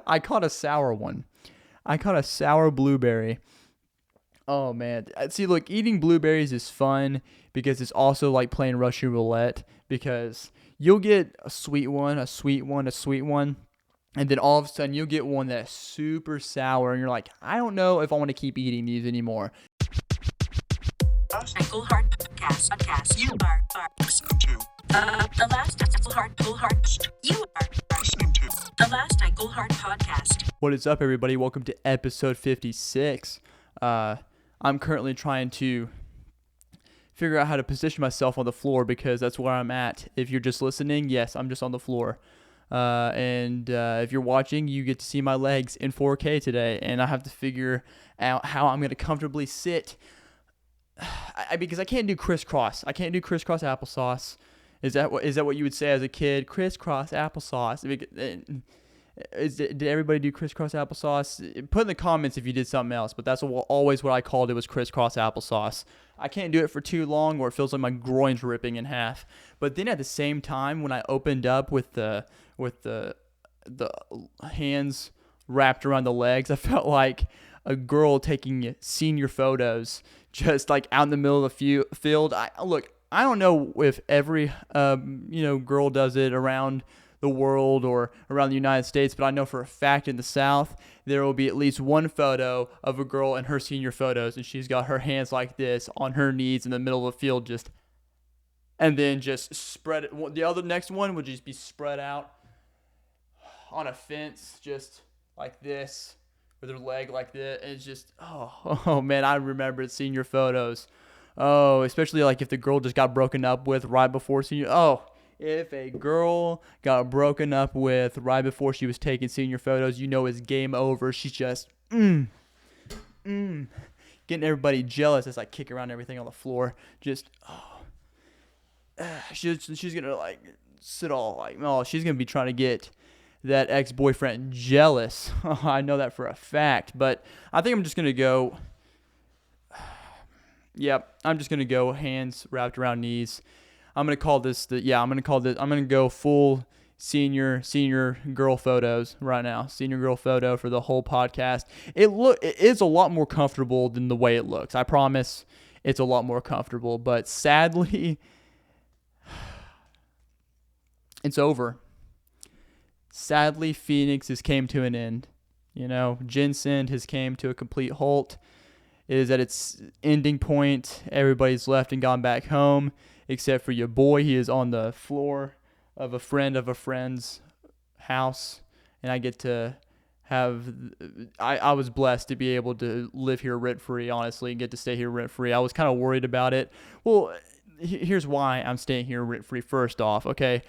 I caught a sour one. I caught a sour blueberry. Oh man. See, look, eating blueberries is fun because it's also like playing Russian roulette because you'll get a sweet one, a sweet one, a sweet one. And then all of a sudden you'll get one that's super sour and you're like, I don't know if I want to keep eating these anymore. Dawsoniglehart podcast. You are listening to the last Dawsoniglehart. You are listening to the last Dawsoniglehart podcast. What is up, everybody? Welcome to episode 56. I'm currently trying to figure out how to position myself on the floor because that's where I'm at. If you're just listening, yes, I'm just on the floor. And if you're watching, you get to see my legs in 4K today, and I have to figure out how I'm going to comfortably sit. Because I can't do crisscross. I can't do crisscross applesauce. Is that what you would say as a kid? Crisscross applesauce. Did everybody do crisscross applesauce? Put in the comments if you did something else, but that's always what I called it, was crisscross applesauce. I can't do it for too long or it feels like my groin's ripping in half. But then at the same time, when I opened up with the hands wrapped around the legs, I felt like a girl taking senior photos just like out in the middle of the field. I don't know if every girl does it around the world or around the United States, but I know for a fact in the South there will be at least one photo of a girl in her senior photos, and she's got her hands like this on her knees in the middle of the field, and then just spread it. The next one would just be spread out on a fence, just like this, with her leg like this. And it's just, oh man, I remember senior photos. Oh, especially like if the girl just got broken up with right before senior. Oh, if a girl got broken up with right before she was taking senior photos, you know it's game over. She's just, getting everybody jealous as I kick around everything on the floor. Just, she's going to like sit all like, she's going to be trying to get that ex-boyfriend jealous. I know that for a fact, but I think I'm just going to go, I'm just going to go hands wrapped around knees. I'm going to go full senior girl photos right now. Senior girl photo for the whole podcast. It is a lot more comfortable than the way it looks. I promise it's a lot more comfortable, but sadly, it's over. Sadly, Phoenix has came to an end. Ginseng has came to a complete halt. It is at its ending point. Everybody's left and gone back home, except for your boy. He is on the floor of a friend's house, and I get to have. I was blessed to be able to live here rent-free, honestly, and get to stay here rent-free. I was kind of worried about it. Well, here's why I'm staying here rent-free. First off, okay,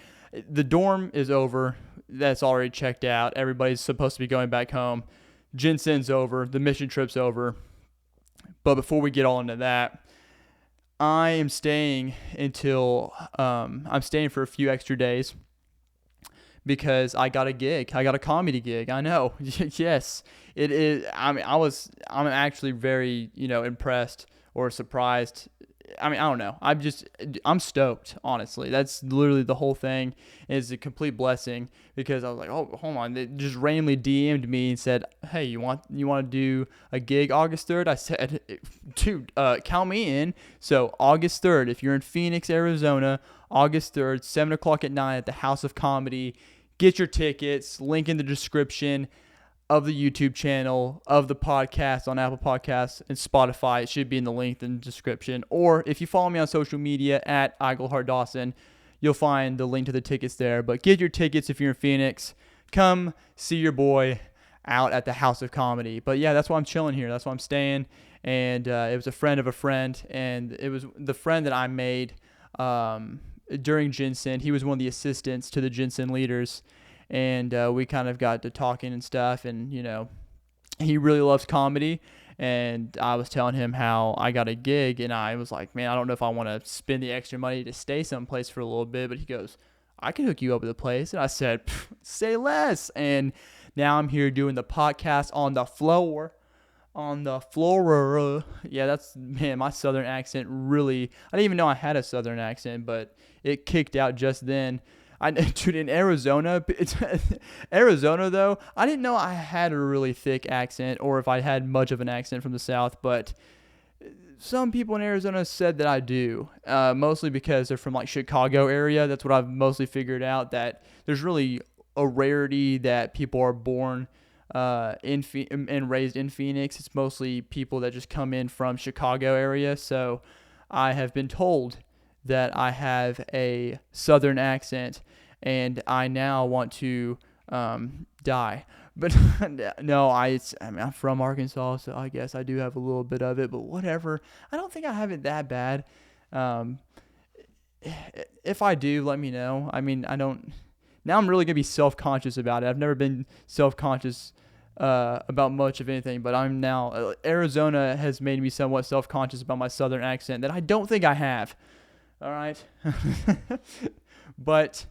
the dorm is over. That's already checked out. Everybody's supposed to be going back home. Ginseng's over. The mission trip's over. But before we get all into that, I am staying until I'm staying for a few extra days because I got a gig. I got a comedy gig. I know. Yes, it is. I'm actually very, impressed or surprised. I don't know. I'm stoked, honestly. That's literally the whole thing. Is a complete blessing because I was like, oh, hold on. They just randomly DM'd me and said, hey, you want to do a gig August 3rd? I said, dude, count me in. So August 3rd, if you're in Phoenix, Arizona, August 3rd, 7 o'clock at night at the House of Comedy. Get your tickets. Link in the description of the YouTube channel, of the podcast on Apple Podcasts and Spotify. It should be in the link in the description. Or if you follow me on social media at Iglehart Dawson, you'll find the link to the tickets there. But get your tickets if you're in Phoenix. Come see your boy out at the House of Comedy. But yeah, that's why I'm chilling here. That's why I'm staying. And it was a friend of a friend. And it was the friend that I made during Ginseng. He was one of the assistants to the Ginseng leaders. And we kind of got to talking and stuff, and, he really loves comedy, and I was telling him how I got a gig, and I was like, man, I don't know if I want to spend the extra money to stay someplace for a little bit, but he goes, I can hook you up with a place, and I said, say less, and now I'm here doing the podcast on the floor. Yeah, my southern accent really, I didn't even know I had a southern accent, but it kicked out just then. Dude, in Arizona, Arizona though, I didn't know I had a really thick accent or if I had much of an accent from the South, but some people in Arizona said that I do, mostly because they're from like Chicago area. That's what I've mostly figured out, that there's really a rarity that people are born and raised in Phoenix. It's mostly people that just come in from Chicago area. So I have been told that I have a Southern accent, and I now want to die. But no, I mean, I'm from Arkansas, so I guess I do have a little bit of it, but whatever. I don't think I have it that bad. If I do, let me know. I mean, I don't. Now I'm really going to be self-conscious about it. I've never been self-conscious about much of anything, but I'm now. Arizona has made me somewhat self-conscious about my Southern accent that I don't think I have. All right. But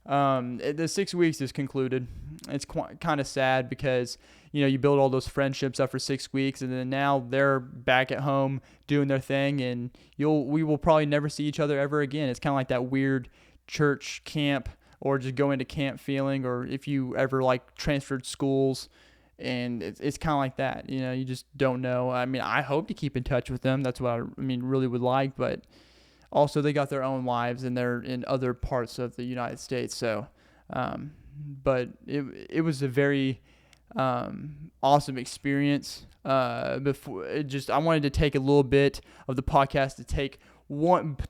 the 6 weeks is concluded. It's kind of sad because, you build all those friendships up for 6 weeks, and then now they're back at home doing their thing, and we will probably never see each other ever again. It's kind of like that weird church camp or just go into camp feeling, or if you ever like transferred schools, and it's kind of like that. You just don't know. I mean, I hope to keep in touch with them. That's what I really would like, but also they got their own lives and they're in other parts of the United States. So, but it was a very awesome experience. I wanted to take a little bit of the podcast to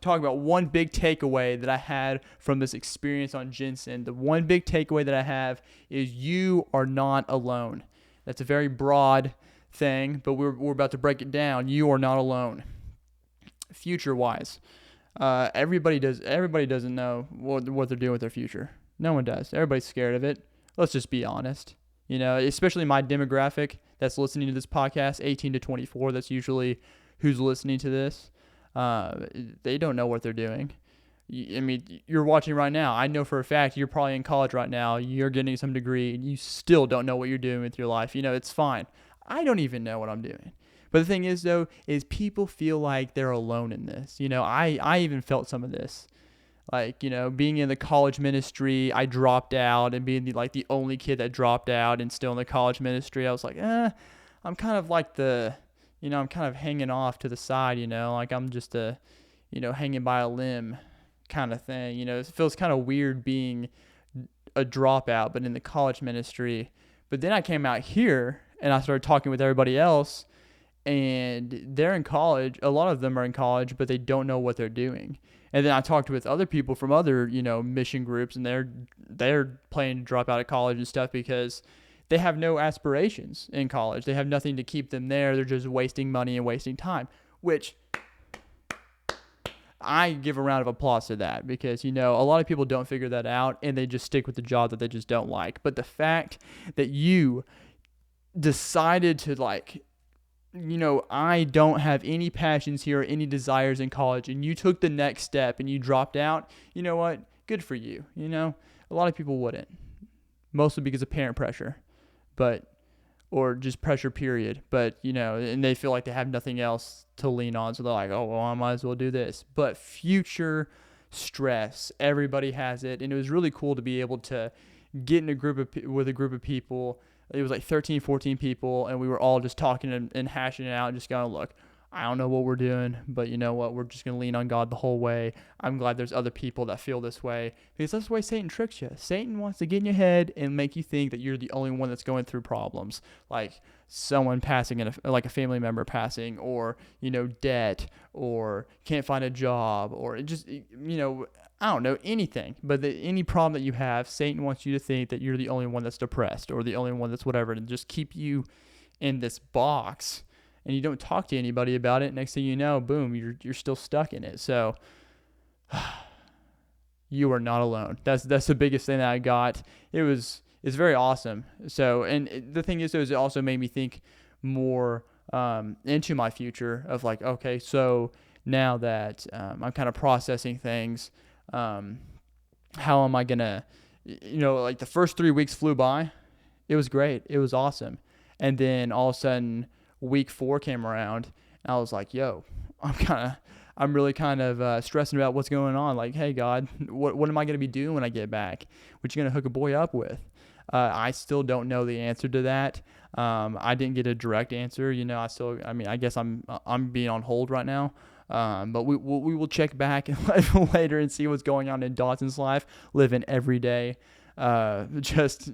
talk about one big takeaway that I had from this experience on Jensen. The one big takeaway that I have is you are not alone. That's a very broad thing, but we're about to break it down. You are not alone. Future-wise, everybody doesn't know what they're doing with their future. No one does. Everybody's scared of it. Let's just be honest. Especially my demographic that's listening to this podcast, 18 to 24. That's usually who's listening to this. They don't know what they're doing. I mean, you're watching right now. I know for a fact you're probably in college right now. You're getting some degree, and you still don't know what you're doing with your life. It's fine. I don't even know what I'm doing. But the thing is, though, is people feel like they're alone in this. I even felt some of this. Like, being in the college ministry, I dropped out, and being the only kid that dropped out and still in the college ministry, I was like, I'm kind of like I'm kind of hanging off to the side, like I'm just hanging by a limb kind of thing. It feels kind of weird being a dropout, but in the college ministry. But then I came out here and I started talking with everybody else, and they're in college. A lot of them are in college, but they don't know what they're doing. And then I talked with other people from other, mission groups, and they're planning to drop out of college and stuff because they have no aspirations in college. They have nothing to keep them there. They're just wasting money and wasting time, which I give a round of applause to that because, a lot of people don't figure that out and they just stick with the job that they just don't like. But the fact that you decided to I don't have any passions here or any desires in college, and you took the next step and you dropped out, you know what? Good for you. A lot of people wouldn't, mostly because of parent pressure, or just pressure period. But, and they feel like they have nothing else to lean on. So they're like, oh, well, I might as well do this. But future stress, everybody has it. And it was really cool to be able to get in with a group of people. It was like 13, 14 people, and we were all just talking and hashing it out and just going, look, I don't know what we're doing, but you know what? We're just going to lean on God the whole way. I'm glad there's other people that feel this way, because that's the way Satan tricks you. Satan wants to get in your head and make you think that you're the only one that's going through problems, like someone passing, like a family member passing, or, debt, or can't find a job, or just, I don't know, anything. But any problem that you have, Satan wants you to think that you're the only one that's depressed or the only one that's whatever, and just keep you in this box. And you don't talk to anybody about it. Next thing you know, boom, you're still stuck in it. So you are not alone. That's the biggest thing that I got. It's very awesome. So, and the thing is, though, is it also made me think more into my future of like, okay, so now that I'm kind of processing things, how am I gonna, like the first 3 weeks flew by. It was great. It was awesome. And then all of a sudden, week 4 came around, and I was like, yo, I'm really kind of stressing about what's going on. Like, hey God, what am I going to be doing when I get back? What you going to hook a boy up with? I still don't know the answer to that. I didn't get a direct answer. I guess I'm being on hold right now. But we will check back later and see what's going on in Dawson's life, living every day. Just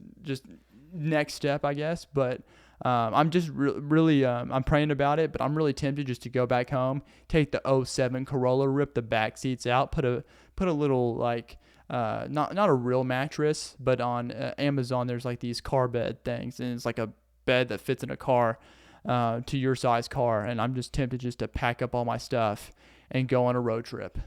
next step, I guess. But I'm just really I'm praying about it. But I'm really tempted just to go back home, take the '07 Corolla, rip the back seats out, put a little like not a real mattress, but on Amazon there's like these car bed things, and it's like a bed that fits in a car. To your size car, and I'm just tempted just to pack up all my stuff and go on a road trip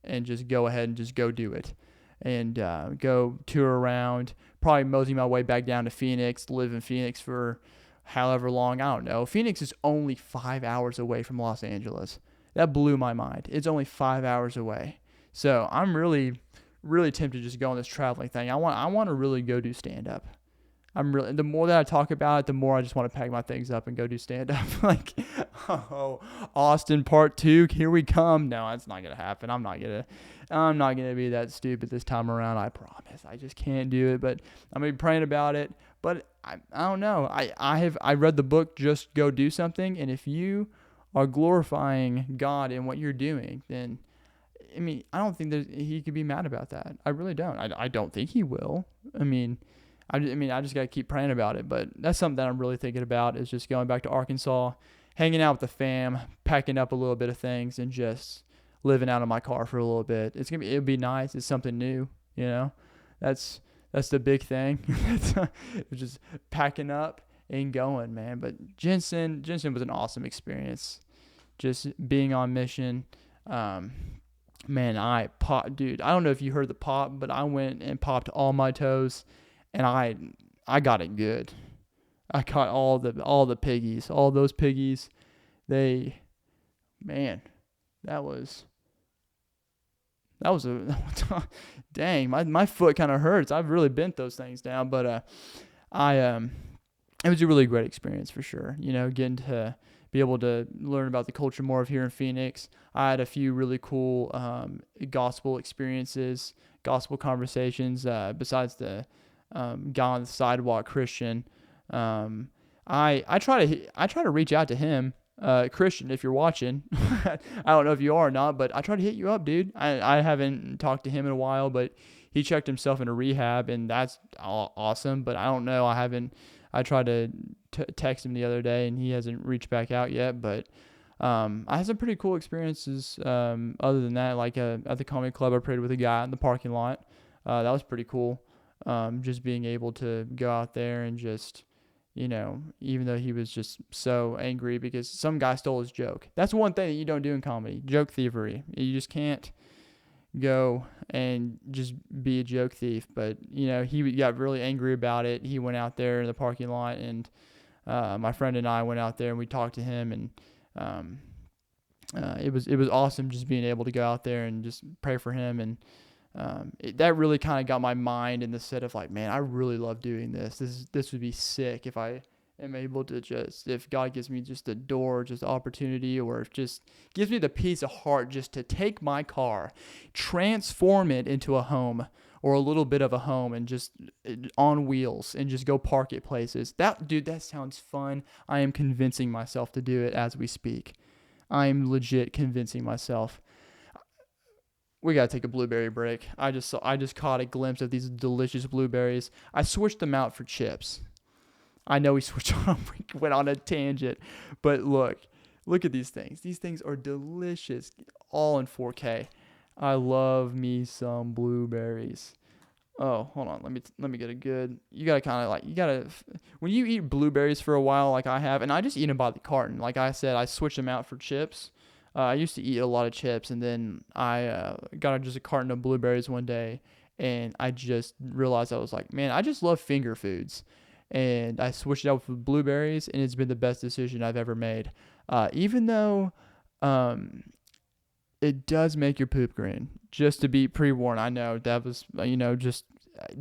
and just go ahead and just go do it and go tour around, probably mosey my way back down to Phoenix, live in Phoenix for however long, I don't know. Phoenix is only 5 hours away from Los Angeles. That blew my mind. It's only 5 hours away. So I'm really, really tempted to just go on this traveling thing. I want to really go do stand-up. The more that I talk about it, the more I just want to pack my things up and go do stand-up. Like, oh, Austin Part 2, here we come. No, that's not going to happen. I'm not going to be that stupid this time around, I promise. I just can't do it, but I'm going to be praying about it. But I don't know. I read the book, Just Go Do Something, and if you are glorifying God in what you're doing, then, I mean, I don't think that he could be mad about that. I really don't. I don't think he will. I just got to keep praying about it, but that's something that I'm really thinking about, is just going back to Arkansas, hanging out with the fam, packing up a little bit of things, and just living out of my car for a little bit. It'll be nice. It's something new, That's the big thing. Just packing up and going, man. But Jensen was an awesome experience. Just being on mission. Man, I popped, dude. I don't know if you heard the pop, but I went and popped all my toes. And I got it good. I caught all the piggies, all those piggies. That was a dang. My foot kind of hurts. I've really bent those things down, but it was a really great experience for sure. Getting to be able to learn about the culture more of here in Phoenix. I had a few really cool gospel experiences, gospel conversations. Besides the guy on the sidewalk, Christian. I try to reach out to him, Christian, if you're watching. I don't know if you are or not, but I try to hit you up, dude. I haven't talked to him in a while, but he checked himself into rehab, and that's awesome. But I don't know. I tried to text him the other day, and he hasn't reached back out yet. But I had some pretty cool experiences. Other than that, like at the comedy club, I prayed with a guy in the parking lot. That was pretty cool. Just being able to go out there and just, even though he was just so angry because some guy stole his joke. That's one thing that you don't do in comedy, joke thievery. You just can't go and just be a joke thief. But, he got really angry about it. He went out there in the parking lot, and my friend and I went out there and we talked to him, and it was awesome just being able to go out there and just pray for him. And that really kind of got my mind in the set of like, man, I really love doing this. This would be sick if I am able to if God gives me just a door, just opportunity, or if just gives me the peace of heart just to take my car, transform it into a home or a little bit of a home, and just on wheels, and just go park it places. That sounds fun. I am convincing myself to do it as we speak. I am legit convincing myself. We gotta take a blueberry break. I just caught a glimpse of these delicious blueberries. I switched them out for chips. I know we went on a tangent, but look at these things. These things are delicious, all in 4K. I love me some blueberries. Oh, hold on. Let me get a good. You gotta when you eat blueberries for a while, like I have, and I just eat them by the carton. Like I said, I switched them out for chips. I used to eat a lot of chips, and then I got just a carton of blueberries one day, and I just realized I was like, man, I just love finger foods. And I switched it out with blueberries, and it's been the best decision I've ever made. Even though it does make your poop green. Just to be pre-warned, I know that was, just,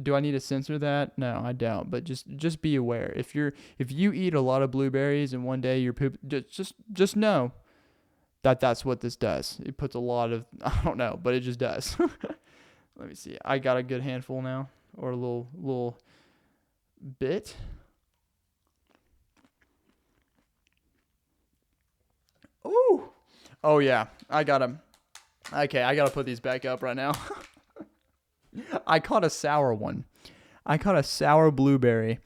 do I need to censor that? No, I don't. But just be aware. If you eat a lot of blueberries and one day your poop, just know. that's what this does. It puts a lot of, I don't know, but it just does. Let me see. I got a good handful now, or a little bit. Ooh. Oh yeah, I got them. Okay, I gotta put these back up right now. I caught a sour one. I caught a sour blueberry.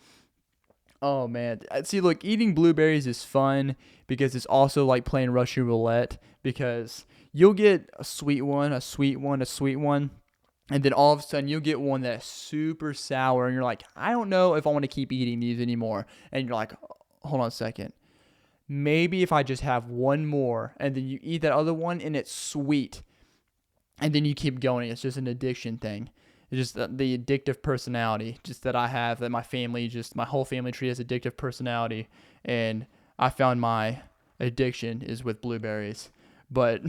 Oh man. See, look, eating blueberries is fun because it's also like playing Russian roulette, because you'll get a sweet one, a sweet one, a sweet one, and then all of a sudden you'll get one that's super sour and you're like, I don't know if I want to keep eating these anymore. And you're like, hold on a second. Maybe if I just have one more, and then you eat that other one and it's sweet, and then you keep going. It's just an addiction thing. It's just the addictive personality just that I have, that my whole family tree has addictive personality. And I found my addiction is with blueberries. But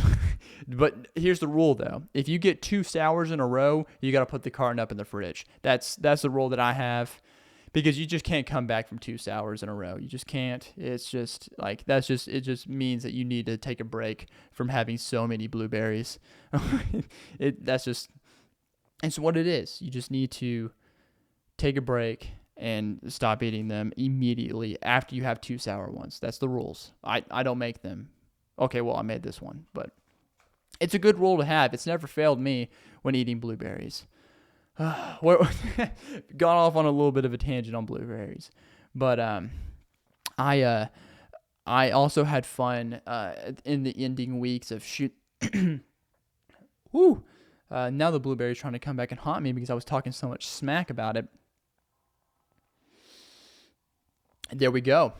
here's the rule though. If you get 2 sours in a row, you got to put the carton up in the fridge. That's the rule that I have, because you just can't come back from 2 sours in a row. You just can't. It's just like, it just means that you need to take a break from having so many blueberries. It's what it is. You just need to take a break and stop eating them immediately after you have 2 sour ones. That's the rules. I don't make them. Okay, well, I made this one, but it's a good rule to have. It's never failed me when eating blueberries. Gone off on a little bit of a tangent on blueberries, but I also had fun in the ending weeks of shoot. Woo! Now the blueberry's trying to come back and haunt me because I was talking so much smack about it. There we go.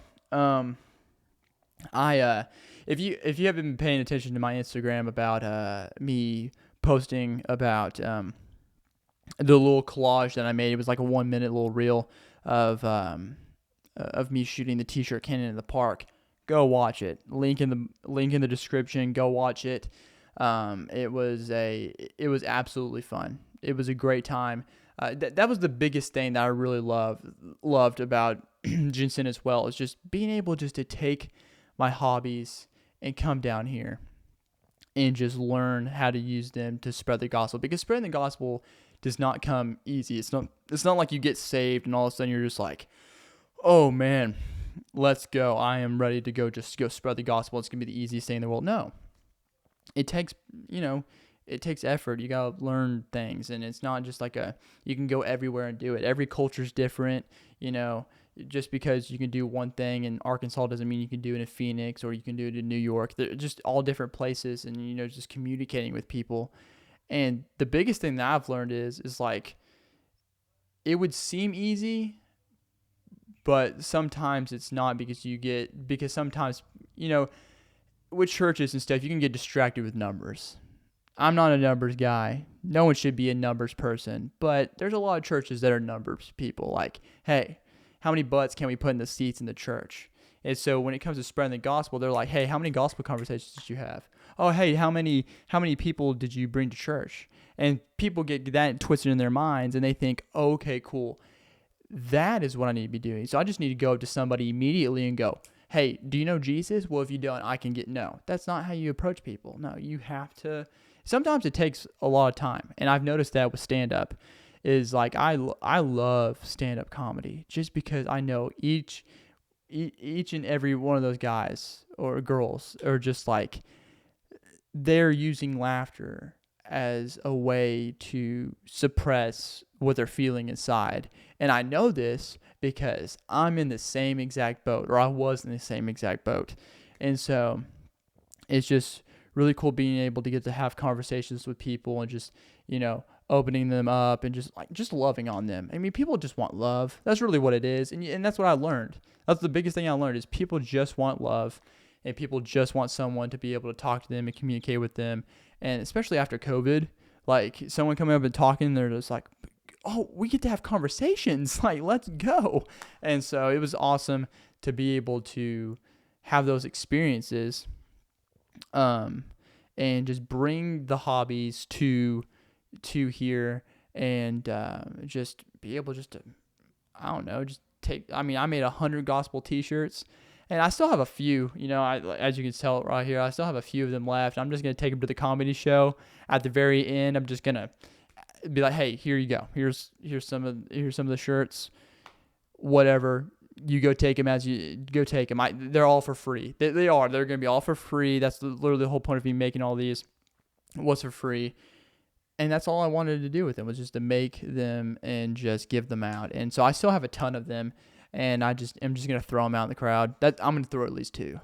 If you haven't been paying attention to my Instagram about me posting about the little collage that I made, it was like a 1-minute little reel of me shooting the t-shirt cannon in the park. Go watch it. Link in the description. Go watch it. It was absolutely fun. It was a great time. That was the biggest thing that I really loved about Jensen as well, is just being able just to take my hobbies and come down here and just learn how to use them to spread the gospel, because spreading the gospel does not come easy. It's not like you get saved and all of a sudden you're just like, oh man, let's go. I am ready to go spread the gospel. It's going to be the easiest thing in the world. No. It takes effort. You got to learn things, and it's not just like you can go everywhere and do it. Every culture is different. Just because you can do one thing in Arkansas doesn't mean you can do it in Phoenix, or you can do it in New York. They're just all different places, and just communicating with people. And the biggest thing that I've learned is like, it would seem easy, but sometimes it's not, because sometimes, with churches and stuff, you can get distracted with numbers. I'm not a numbers guy. No one should be a numbers person, but there's a lot of churches that are numbers people. Like, hey, how many butts can we put in the seats in the church? And so when it comes to spreading the gospel, they're like, hey, how many gospel conversations did you have? Oh, hey, how many people did you bring to church? And people get that twisted in their minds, and they think, oh, okay, cool. That is what I need to be doing. So I just need to go up to somebody immediately and go, hey, do you know Jesus? Well, if you don't, I can get. No, that's not how you approach people. No, you have to. Sometimes it takes a lot of time. And I've noticed that with stand-up is like, I love stand-up comedy just because I know each and every one of those guys or girls are just like, they're using laughter as a way to suppress what they're feeling inside. And I know this because I'm in the same exact boat, or I was in the same exact boat. And so it's just really cool being able to get to have conversations with people and just, opening them up and just loving on them. I mean, people just want love. That's really what it is. And that's what I learned. That's the biggest thing I learned, is people just want love, and people just want someone to be able to talk to them and communicate with them. And especially after COVID, like someone coming up and talking, they're just like, oh, we get to have conversations. Like, let's go. And so it was awesome to be able to have those experiences, and just bring the hobbies to here, and just be able just to, I don't know, just take, I mean, I made 100 gospel t-shirts, And I still have a few, as you can tell right here, I still have a few of them left. I'm just going to take them to the comedy show. At the very end, I'm just going to be like, hey, here you go. Here's some of the shirts, whatever. You go take them take them. They're all for free. They're going to be all for free. That's literally the whole point of me making all these was for free. And that's all I wanted to do with them, was just to make them and just give them out. And so I still have a ton of them, and I'm just going to throw them out in the crowd. I'm going to throw at least 2.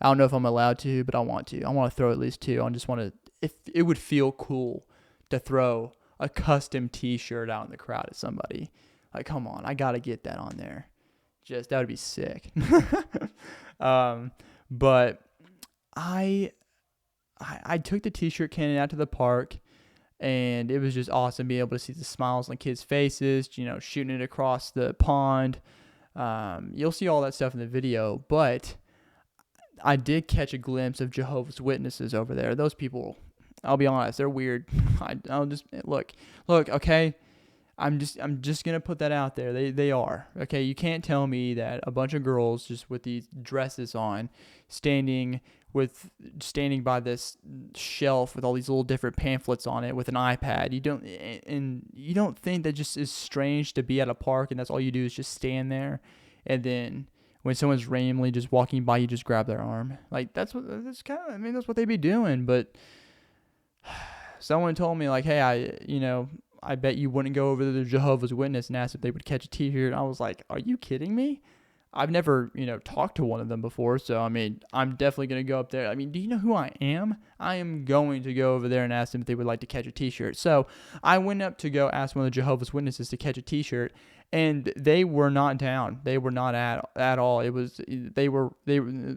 I don't know if I'm allowed to, but I want to. I want to throw at least 2. I just want to, if it would feel cool to throw a custom t-shirt out in the crowd at somebody. Like, come on, I got to get that on there. That would be sick. But I took the t-shirt cannon out to the park, and it was just awesome being able to see the smiles on kids' faces, shooting it across the pond. You'll see all that stuff in the video, but I did catch a glimpse of Jehovah's Witnesses over there. Those people, I'll be honest, they're weird. I'll just look, okay? I'm just gonna put that out there. They are, okay? You can't tell me that a bunch of girls just with these dresses on, standing by this shelf with all these little different pamphlets on it with an iPad. You don't think that just is strange to be at a park and that's all you do is just stand there, and then when someone's randomly just walking by, you just grab their arm. Like that's what they be doing. But someone told me like, hey, I bet you wouldn't go over to the Jehovah's Witness and ask if they would catch a t-shirt. I was like, are you kidding me? I've never, talked to one of them before. So, I'm definitely going to go up there. Do you know who I am? I am going to go over there and ask them if they would like to catch a t-shirt. So I went up to go ask one of the Jehovah's Witnesses to catch a t-shirt, and they were not down. They were not at all.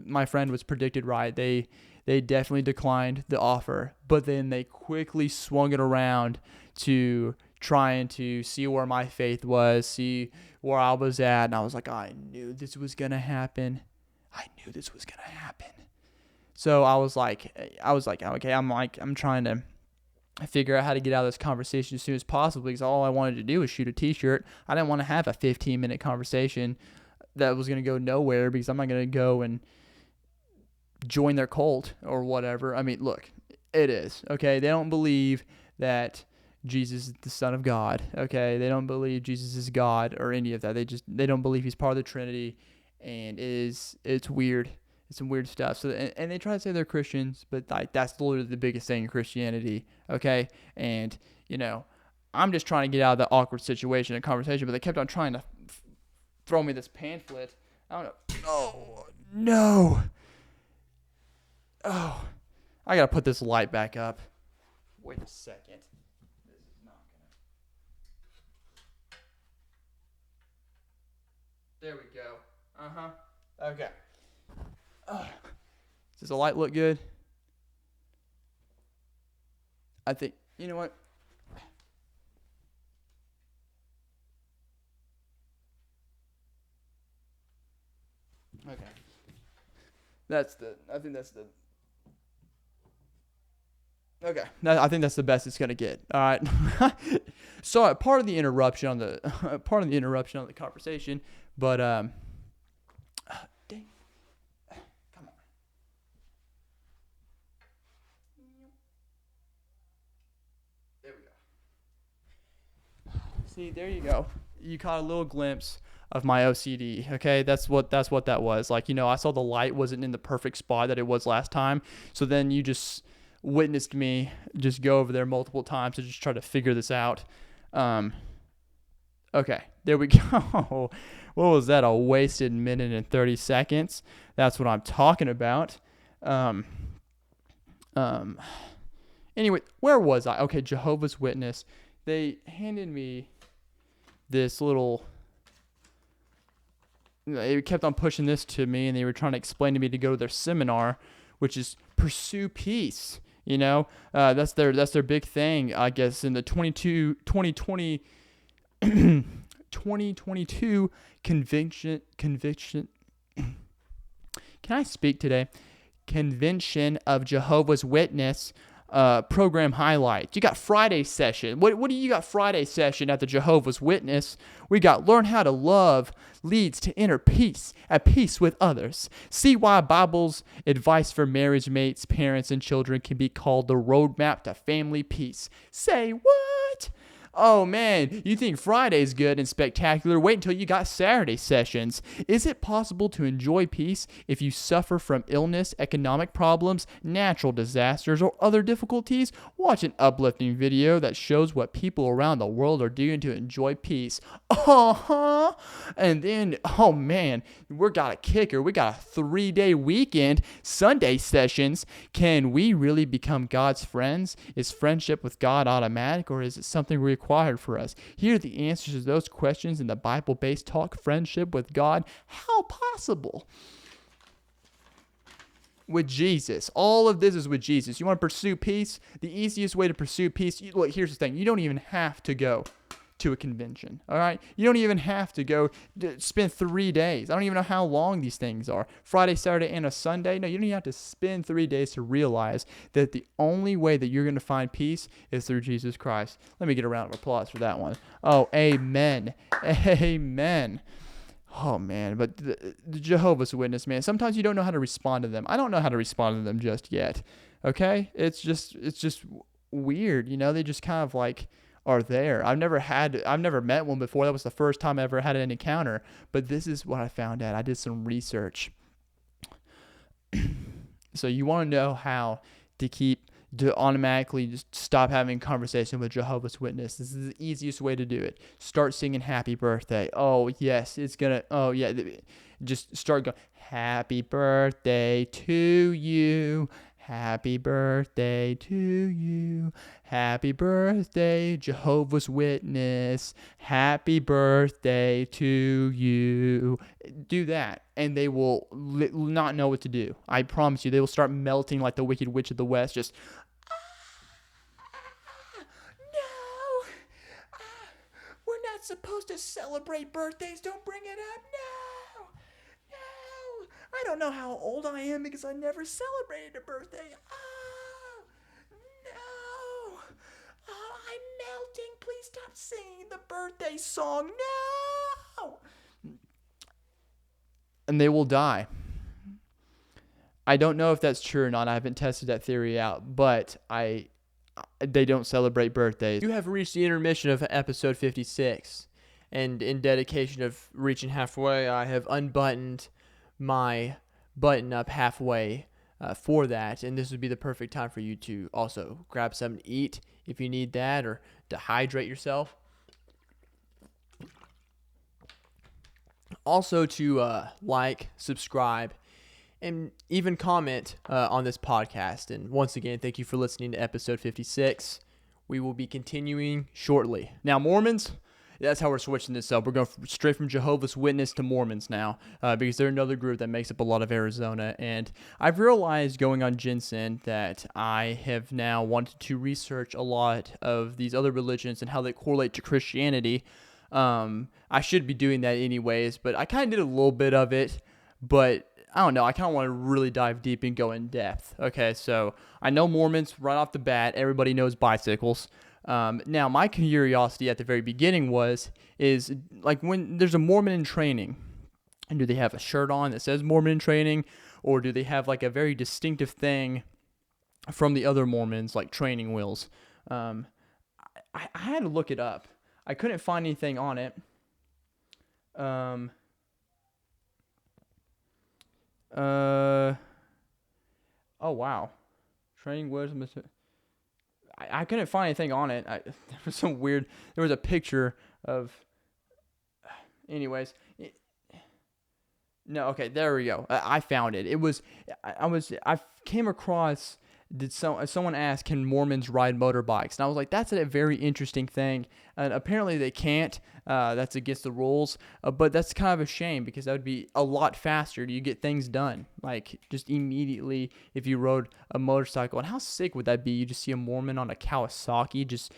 My friend was predicted right. They definitely declined the offer, but then they quickly swung it around to trying to see where my faith was, see where I was at. And I was like, I knew this was going to happen. So I was like, okay, I'm trying to figure out how to get out of this conversation as soon as possible, because all I wanted to do was shoot a t-shirt. I didn't want to have a 15-minute conversation that was going to go nowhere, because I'm not going to go and join their cult or whatever. Look, it is, okay? They don't believe that Jesus is the Son of God, okay? They don't believe Jesus is God or any of that. They don't believe he's part of the Trinity, and it's weird. It's some weird stuff. So and they try to say they're Christians, but like that's literally the biggest thing in Christianity, okay? And I'm just trying to get out of the awkward situation and conversation, but they kept on trying to throw me this pamphlet. I don't know. Oh no. Oh, I gotta put this light back up. Wait a second. This is not gonna. There we go. Okay. Does the light look good? I think. You know what? Okay. I think that's the. Okay, I think that's the best it's gonna get. All right. So part of the interruption on the conversation, but dang, come on. There we go. See, there you go. You caught a little glimpse of my OCD. Okay, that's what that was. Like, I saw the light wasn't in the perfect spot that it was last time. So then you just witnessed me just go over there multiple times to just try to figure this out. Okay, there we go. What was that? A wasted minute and 30 seconds. That's what I'm talking about. Anyway, where was I? Okay, Jehovah's Witness. They handed me this little. They kept on pushing this to me, and they were trying to explain to me to go to their seminar, which is pursue peace. That's their big thing, I guess, in the 2022 conviction. Can I speak today? Convention of Jehovah's Witness. program highlights. You got Friday session. What do you got Friday session at the Jehovah's Witness? We got learn how to love leads to inner peace, at peace with others. See why Bible's advice for marriage mates, parents, and children can be called the roadmap to family peace. Say what? Oh man, you think Friday's good and spectacular? Wait until you got Saturday sessions. Is it possible to enjoy peace if you suffer from illness, economic problems, natural disasters, or other difficulties? Watch an uplifting video that shows what people around the world are doing to enjoy peace. Uh-huh. And then, oh man, we got a kicker. We got a 3-day weekend, Sunday sessions. Can we really become God's friends? Is friendship with God automatic, or is it something required for us? Here are the answers to those questions in the Bible-based talk, Friendship with God. How possible? With Jesus. All of this is with Jesus. You want to pursue peace? The easiest way to pursue peace, look, here's the thing. You don't even have to go to a convention, all right? You don't even have to go spend 3 days. I don't even know how long these things are. Friday, Saturday, and a Sunday. No, you don't even have to spend 3 days to realize that the only way that you're going to find peace is through Jesus Christ. Let me get a round of applause for that one. Oh, amen. Amen. Oh, man, but the Jehovah's Witness, man, sometimes you don't know how to respond to them. I don't know how to respond to them just yet, okay? It's just weird, you know? They just kind of like are there. I've never met one before. That was the first time I ever had an encounter. But this is what I found out. I did some research. So you want to know how to automatically just stop having conversation with Jehovah's Witness. This is the easiest way to do it. Start singing happy birthday. Oh, yes, just start going, happy birthday to you. Happy birthday to you. Happy birthday, Jehovah's Witness. Happy birthday to you. Do that, and they will not know what to do. I promise you, they will start melting like the Wicked Witch of the West. Just, no, we're not supposed to celebrate birthdays. Don't bring it up. No. I don't know how old I am because I never celebrated a birthday. Oh, no. Oh, I'm melting. Please stop singing the birthday song. No. And they will die. I don't know if that's true or not. I haven't tested that theory out, but they don't celebrate birthdays. You have reached the intermission of episode 56. And in dedication of reaching halfway, I have unbuttoned my button up halfway for that, and this would be the perfect time for you to also grab something to eat if you need that, or to hydrate yourself. Also to like, subscribe, and even comment on this podcast. And once again, thank you for listening to episode 56. We will be continuing shortly. Now, Mormons, that's how we're switching this up. We're going straight from Jehovah's Witness to Mormons now, because they're another group that makes up a lot of Arizona. And I've realized going on Ginseng that I have now wanted to research a lot of these other religions and how they correlate to Christianity. I should be doing that anyways, but I kind of did a little bit of it, but I don't know. I kind of want to really dive deep and go in depth. Okay, so I know Mormons right off the bat. Everybody knows bicycles. Now, my curiosity at the very beginning is like when there's a Mormon in training, and do they have a shirt on that says Mormon in training, or do they have like a very distinctive thing from the other Mormons, like training wheels? I had to look it up. I couldn't find anything on it. Oh wow, training wheels. I couldn't find anything on it. There was some weird. There was a picture of. Anyways, no. Okay, there we go. I found it. It was. I came across. Someone asked, can Mormons ride motorbikes? And I was like, that's a very interesting thing. And apparently they can't. That's against the rules. But that's kind of a shame, because that would be a lot faster. You get things done, like just immediately if you rode a motorcycle. And how sick would that be? You just see a Mormon on a Kawasaki, just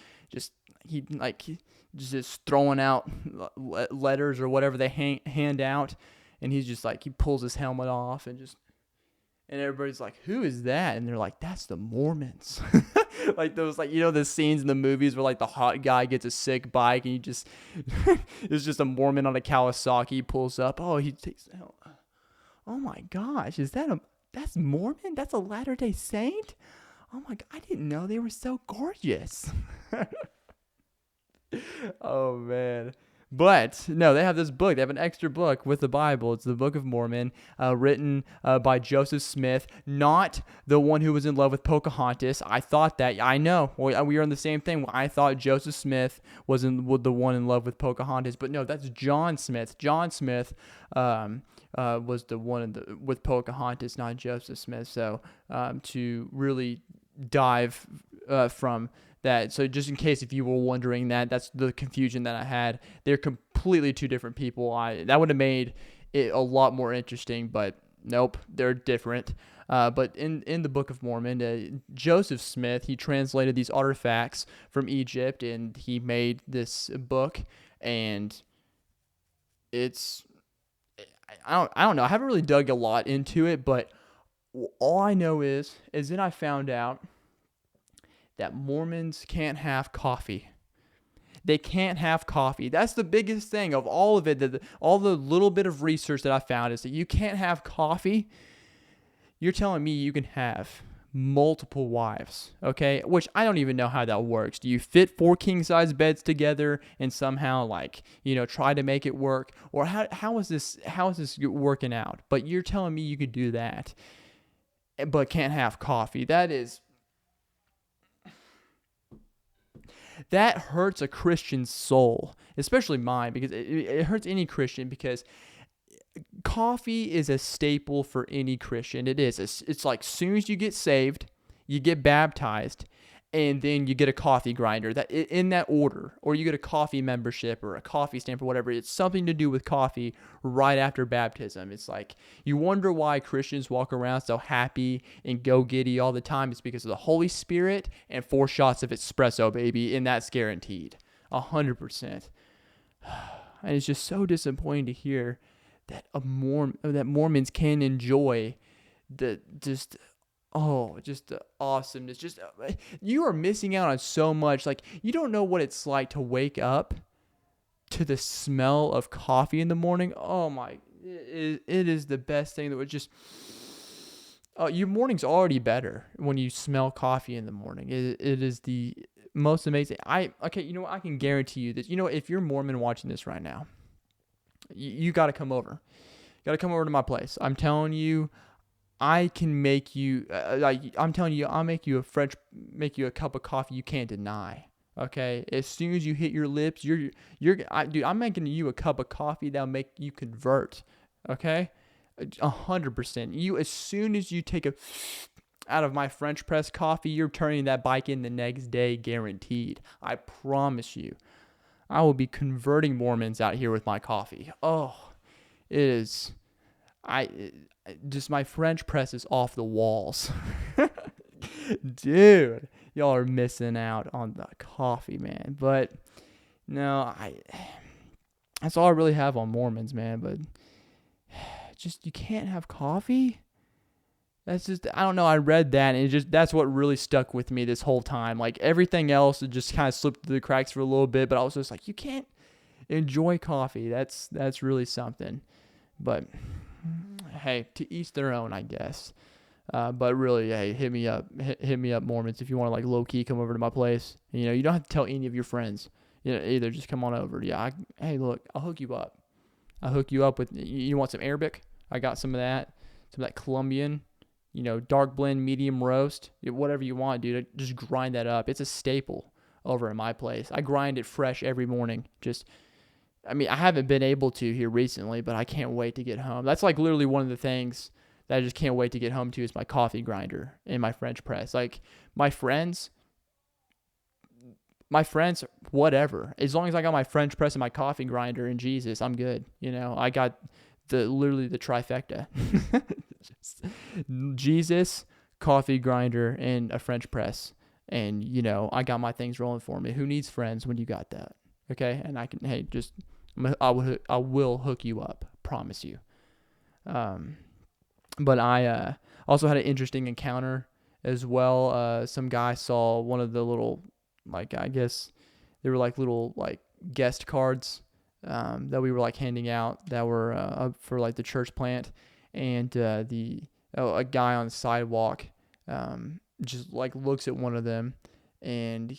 throwing out letters or whatever they hand out, and he's just like, he pulls his helmet off and everybody's like, who is that? And they're like, that's the Mormons. Like those, like, the scenes in the movies where like the hot guy gets a sick bike and you just, it's just a Mormon on a Kawasaki pulls up. Oh, he takes, oh my gosh, that's Mormon? That's a Latter-day Saint? Oh my God, I didn't know they were so gorgeous. Oh man. But no, they have this book. They have an extra book with the Bible. It's the Book of Mormon, written by Joseph Smith, not the one who was in love with Pocahontas. I thought that. I know. We are in the same thing. I thought Joseph Smith was the one in love with Pocahontas, but no, that's John Smith. John Smith was the one with Pocahontas, not Joseph Smith. So to really dive from that. So just in case if you were wondering that's the confusion that I had. They're completely two different people. That would have made it a lot more interesting, but nope, they're different. But in the Book of Mormon, Joseph Smith, he translated these artifacts from Egypt, and he made this book, and it's, I don't know. I haven't really dug a lot into it, but all I know is then I found out that Mormons can't have coffee. They can't have coffee. That's the biggest thing of all of it. All the little bit of research that I found is that you can't have coffee. You're telling me you can have multiple wives, okay? Which I don't even know how that works. Do you fit 4 king-size beds together and somehow try to make it work? Or how is this working out? But you're telling me you could do that, but can't have coffee. That hurts a Christian's soul, especially mine, because it hurts any Christian, because coffee is a staple for any Christian. It is. It's like as soon as you get saved, you get baptized, and then you get a coffee grinder, that in that order, or you get a coffee membership or a coffee stamp or whatever. It's something to do with coffee right after baptism. It's like you wonder why Christians walk around so happy and go-giddy all the time. It's because of the Holy Spirit and 4 shots of espresso, baby, and that's guaranteed 100%. And it's just so disappointing to hear that that Mormons can enjoy the awesomeness. Just you are missing out on so much. Like, you don't know what it's like to wake up to the smell of coffee in the morning. Oh my, it is the best thing that would just. Your morning's already better when you smell coffee in the morning. It is the most amazing. I can guarantee you that. If you're Mormon watching this right now, you got to come over. You got to come over to my place. I'm telling you. I can make you, I'm telling you, I'll make you a cup of coffee you can't deny. Okay, as soon as you hit your lips, dude, I'm making you a cup of coffee that'll make you convert. Okay, 100%. As soon as you take out of my French press coffee, you're turning that bike in the next day, guaranteed. I promise you. I will be converting Mormons out here with my coffee. Oh, it is. Just my French press is off the walls. Dude, y'all are missing out on the coffee, man. But no, that's all I really have on Mormons, man. But just, you can't have coffee? That's just, I don't know. I read that, and that's what really stuck with me this whole time. Like, everything else, it just kind of slipped through the cracks for a little bit, but I was just like, you can't enjoy coffee. That's really something. But hey, to each their own, I guess. But really, hey, hit me up, Mormons, if you want to low key come over to my place. You don't have to tell any of your friends. Either just come on over. Yeah, hey, look, I'll hook you up. I'll hook you up with. You want some Arabic? I got some of that Colombian. Dark blend, medium roast, whatever you want, dude. Just grind that up. It's a staple over at my place. I grind it fresh every morning. I haven't been able to here recently, but I can't wait to get home. That's literally one of the things that I just can't wait to get home to is my coffee grinder and my French press. My friends, whatever. As long as I got my French press and my coffee grinder and Jesus, I'm good. I got literally the trifecta. Jesus, coffee grinder, and a French press. And, I got my things rolling for me. Who needs friends when you got that? Okay? And I can, hey, I will hook you up. Promise you. But I also had an interesting encounter as well. Some guy saw one of the little, like, I guess they were like little like guest cards that we were like handing out that were up for like the church plant, and a guy on the sidewalk just like looks at one of them, and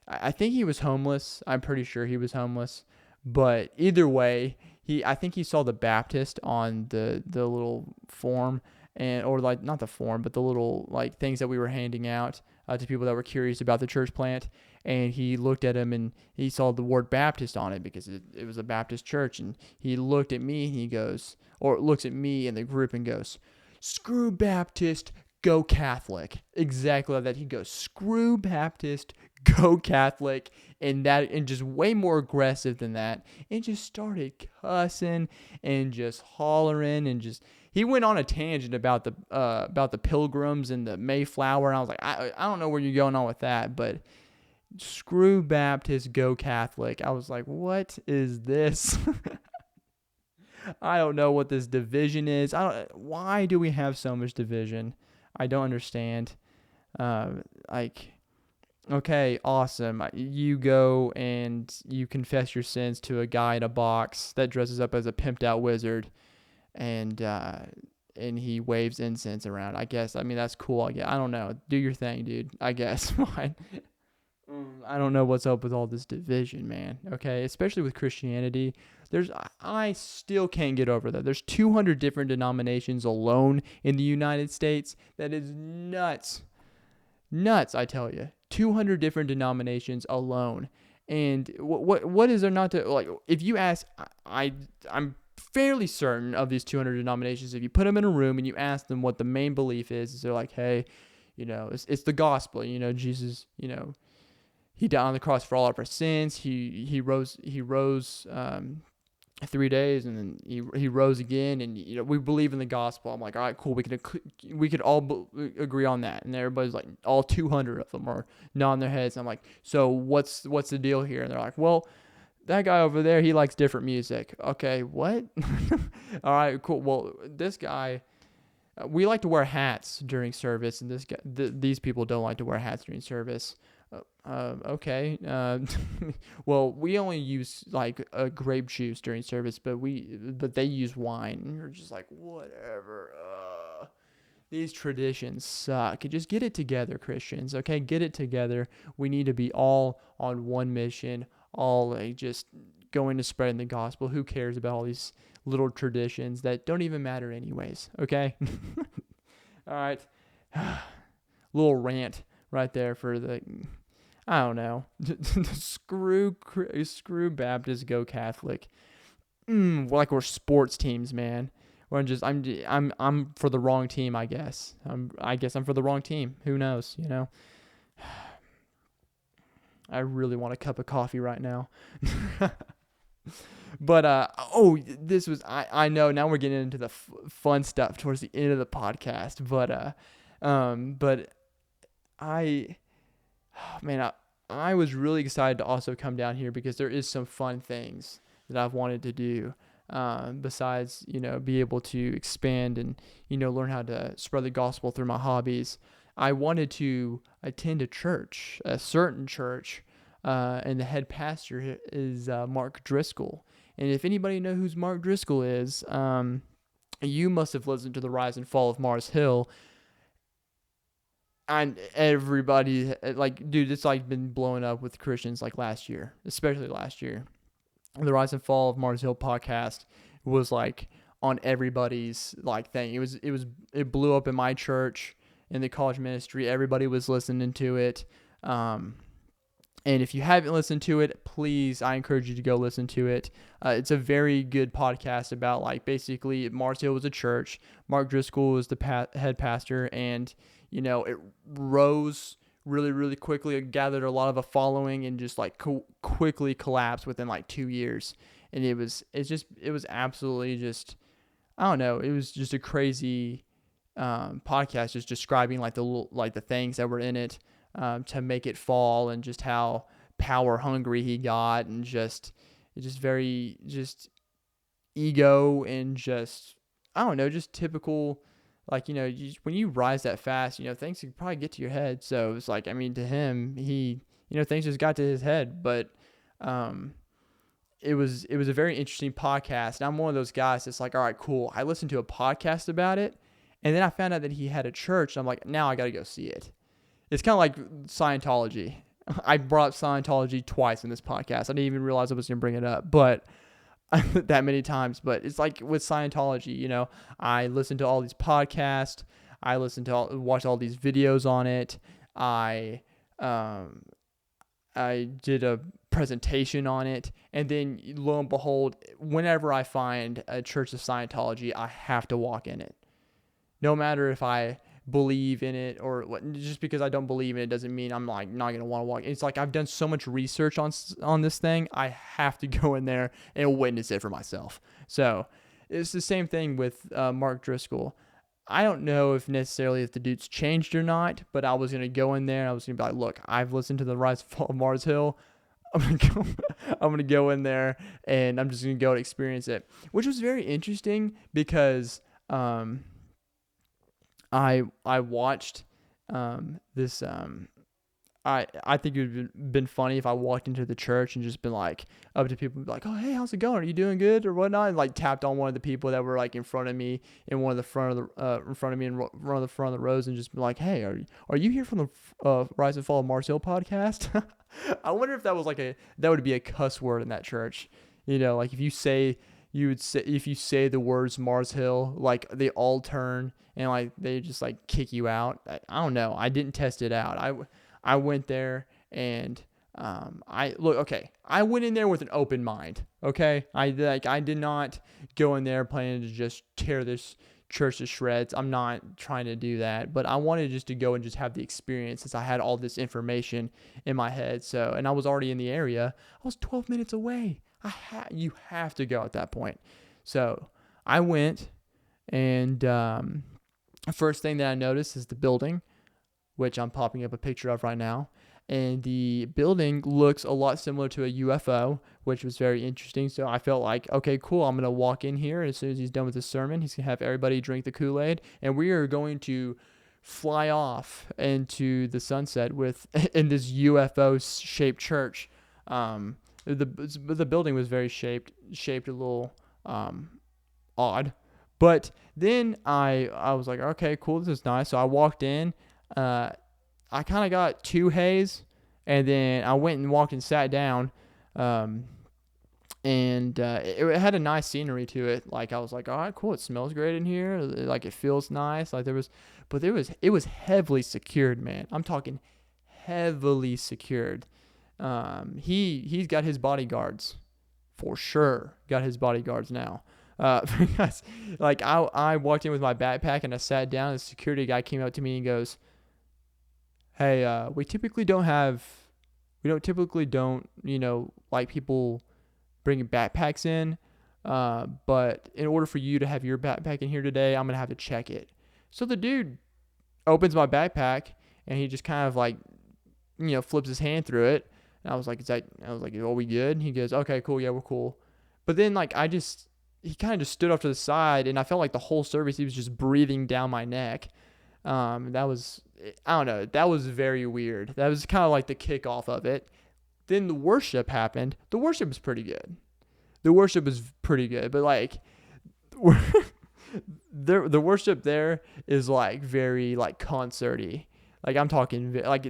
I think he was homeless. I'm pretty sure he was homeless, but either way, I think he saw the Baptist on the little form, or like not the form, but the little like things that we were handing out to people that were curious about the church plant. And he looked at him and he saw the word Baptist on it because it was a Baptist church. And he looked at me and he goes, or looks at me in the group and goes, "Screw Baptist, go Catholic." Exactly like that. He goes, "Screw Baptist, go Catholic." And just way more aggressive than that. And just started cussing and just hollering and just, he went on a tangent about the Pilgrims and the Mayflower. And I was like, I don't know where you're going on with that, but screw Baptist, go Catholic. I was like, what is this? I don't know what this division is. Why do we have so much division? I don't understand. Okay, awesome. You go and you confess your sins to a guy in a box that dresses up as a pimped out wizard, and he waves incense around. I guess. I mean, that's cool. I don't know. Do your thing, dude. I guess. Fine. I don't know what's up with all this division, man. Okay, especially with Christianity. I still can't get over that. There's 200 different denominations alone in the United States. That is nuts. Nuts, I tell you. 200 different denominations alone. And what is there not to, like, if you ask, I'm fairly certain of these 200 denominations, if you put them in a room and you ask them what the main belief is they're like, hey, it's the gospel, Jesus, he died on the cross for all of our sins. He rose 3 days, and then he rose again, and we believe in the gospel. I'm like, all right, cool. We could all agree on that, and everybody's like, all 200 of them are nodding their heads. And I'm like, so what's the deal here? And they're like, well, that guy over there, he likes different music. Okay, what? All right, cool. Well, this guy, we like to wear hats during service, and these people don't like to wear hats during service. Okay. Well, we only use like grape juice during service, but they use wine. And you're just like, whatever. These traditions suck. Just get it together, Christians. Okay, get it together. We need to be all on one mission, all like just going to spreading the gospel. Who cares about all these little traditions that don't even matter anyways? Okay. All right. Little rant right there for the, I don't know. Screw Baptist, go Catholic. Like we're sports teams, man. I'm for the wrong team, I guess. I guess I'm for the wrong team. Who knows, I really want a cup of coffee right now. But I know now we're getting into the fun stuff towards the end of the podcast, but I was really excited to also come down here because there is some fun things that I've wanted to do, besides, be able to expand and, learn how to spread the gospel through my hobbies. I wanted to attend a certain church, and the head pastor is Mark Driscoll. And if anybody knows who Mark Driscoll is, you must have listened to the Rise and Fall of Mars Hill. And everybody, like, dude, it's like been blowing up with Christians like last year, especially last year. The Rise and Fall of Mars Hill podcast was like on everybody's like thing. It blew up in my church, in the college ministry. Everybody was listening to it. And if you haven't listened to it, please, I encourage you to go listen to it. It's a very good podcast about, like, basically Mars Hill was a church. Mark Driscoll was the head pastor, and, it rose really, really quickly. It gathered a lot of a following and just, like, quickly collapsed within, like, 2 years. And it was absolutely just, I don't know, it was just a crazy podcast just describing, like, the things that were in it. To make it fall, and just how power hungry he got, and just very just ego, and just, I don't know, just typical like, when you rise that fast, things can probably get to your head. So it's like, I mean, to him, things just got to his head. But it was a very interesting podcast. And I'm one of those guys that's like, all right, cool. I listened to a podcast about it, and then I found out that he had a church. And I'm like, now I got to go see it. It's kind of like Scientology. I brought up Scientology twice in this podcast. I didn't even realize I was going to bring it up, but that many times. But it's like with Scientology, I listened to all these podcasts. I watched all these videos on it. I did a presentation on it, and then lo and behold, whenever I find a church of Scientology, I have to walk in it. No matter if I believe in it or what, just because I don't believe in it doesn't mean I'm like not gonna want to walk. It's like I've done so much research on this thing. I have to go in there and witness it for myself. So it's the same thing with Mark Driscoll. I don't know if necessarily the dude's changed or not, but I was gonna go in there and I was gonna be like, look, I've listened to the Rise and Fall of Mars Hill. I'm gonna go in there and I'm just gonna go and experience it, which was very interesting because I watched this. I think it would have been funny if I walked into the church and just been like up to people, like, oh, hey, how's it going? Are you doing good or whatnot? And like tapped on one of the people that were like in front of me in one of the front of the rows and just be like, hey, are you here from the Rise and Fall of Mars Hill podcast? I wonder if that would be a cuss word in that church. Like if you say the words Mars Hill, like they all turn and like they just like kick you out. I don't know. I didn't test it out. I went there and I went in there with an open mind. Okay, I did not go in there planning to just tear this church to shreds. I'm not trying to do that, but I wanted just to go and just have the experience since I had all this information in my head. So, and I was already in the area. I was 12 minutes away. You have to go at that point. So I went, and first thing that I noticed is the building, which I'm popping up a picture of right now. And the building looks a lot similar to a UFO, which was very interesting. So I felt like, okay, cool. I'm going to walk in here. As soon as he's done with his sermon, he's going to have everybody drink the Kool-Aid. And we are going to fly off into the sunset in this UFO-shaped church. The building was very shaped a little odd. But then I was like, okay, cool. This is nice. So I walked in. I kind of got two haze, and then I went and walked and sat down, and it had a nice scenery to it. Like I was like, all right, cool. It smells great in here. Like it feels nice. Like it was heavily secured, man. I'm talking heavily secured. He's got his bodyguards for sure. Got his bodyguards now. Because like I walked in with my backpack and I sat down. The security guy came up to me and goes, hey, we typically don't, like people bringing backpacks in, but in order for you to have your backpack in here today, I'm going to have to check it. So the dude opens my backpack and he just kind of like, flips his hand through it. And I was like, are we good? He goes, okay, cool. Yeah, we're cool. But then like, he kind of just stood off to the side and I felt like the whole service, he was just breathing down my neck. I don't know. That was very weird. That was kind of like the kickoff of it. Then the worship happened. The worship was pretty good. But like, the worship there is like very like concert-y. Like I'm talking like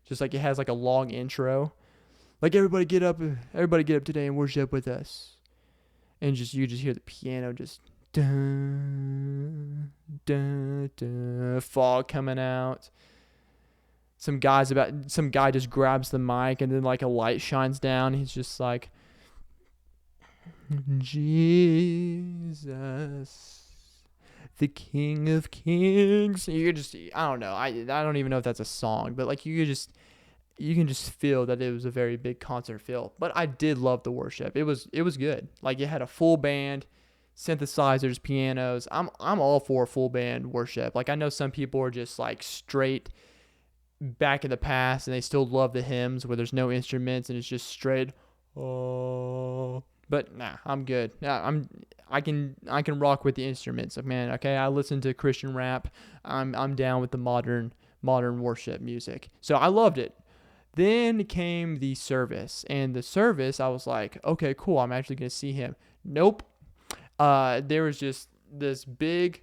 just like it has like a long intro. Like everybody get up today and worship with us. And you just hear the piano just dun, dun, dun, fog coming out. Some guy just grabs the mic and then like a light shines down. He's just like, Jesus, the King of Kings. You just, I don't know. I don't even know if that's a song, but like you can just feel that it was a very big concert feel. But I did love the worship. It was good. Like it had a full band, synthesizers, pianos. I'm all for full band worship. Like I know some people are just like straight back in the past and they still love the hymns where there's no instruments and it's just straight, oh, But nah, I'm good. Nah, I can rock with the instruments. Like, man, okay, I listen to Christian rap. I'm down with the modern worship music. So I loved it. Then came the service, and the service I was like, okay, cool. I'm actually gonna see him. Nope. There was just this big